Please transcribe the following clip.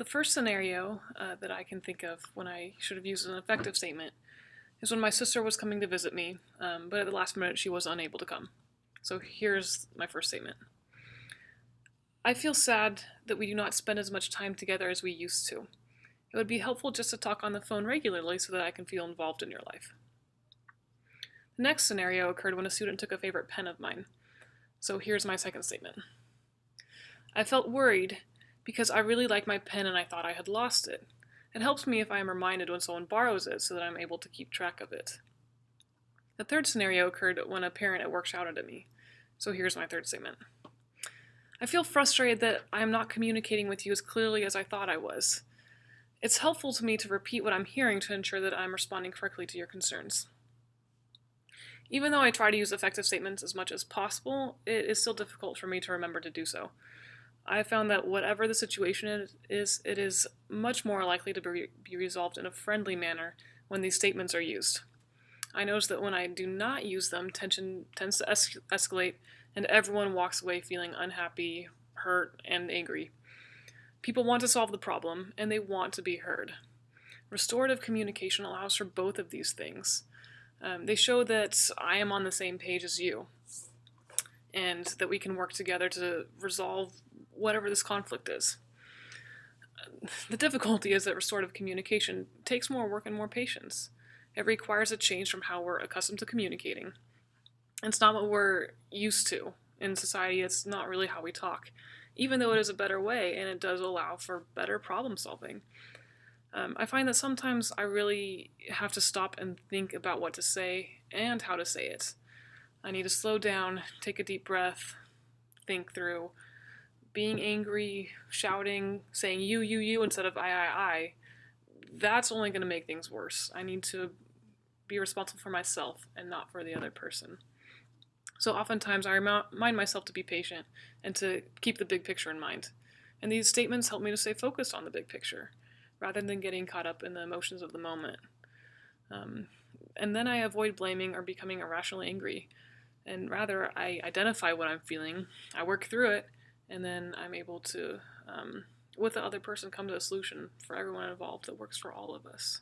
The first scenario that I can think of when I should have used an effective statement is when my sister was coming to visit me, but at the last minute she was unable to come. So here's my first statement. I feel sad that we do not spend as much time together as we used to. It would be helpful just to talk on the phone regularly so that I can feel involved in your life. The next scenario occurred when a student took a favorite pen of mine. So here's my second statement. I felt worried because I really like my pen and I thought I had lost it. It helps me if I am reminded when someone borrows it so that I'm able to keep track of it. The third scenario occurred when a parent at work shouted at me. So here's my third statement. I feel frustrated that I am not communicating with you as clearly as I thought I was. It's helpful to me to repeat what I'm hearing to ensure that I'm responding correctly to your concerns. Even though I try to use effective statements as much as possible, it is still difficult for me to remember to do so. I have found that whatever the situation is, it is much more likely to be resolved in a friendly manner when these statements are used. I notice that when I do not use them, tension tends to escalate and everyone walks away feeling unhappy, hurt, and angry. People want to solve the problem and they want to be heard. Restorative communication allows for both of these things. They show that I am on the same page as you and that we can work together to resolve whatever this conflict is. The difficulty is that restorative communication takes more work and more patience. It requires a change from how we're accustomed to communicating. It's not what we're used to in society. It's not really how we talk, even though it is a better way and it does allow for better problem solving. I find that sometimes I really have to stop and think about what to say and how to say it. I need to slow down, take a deep breath, think through. Being angry, shouting, saying you instead of I, that's only going to make things worse. I need to be responsible for myself and not for the other person. So oftentimes I remind myself to be patient and to keep the big picture in mind. And these statements help me to stay focused on the big picture, rather than getting caught up in the emotions of the moment. And then I avoid blaming or becoming irrationally angry. And rather, I identify what I'm feeling, I work through it, and then I'm able to, with the other person, come to a solution for everyone involved that works for all of us.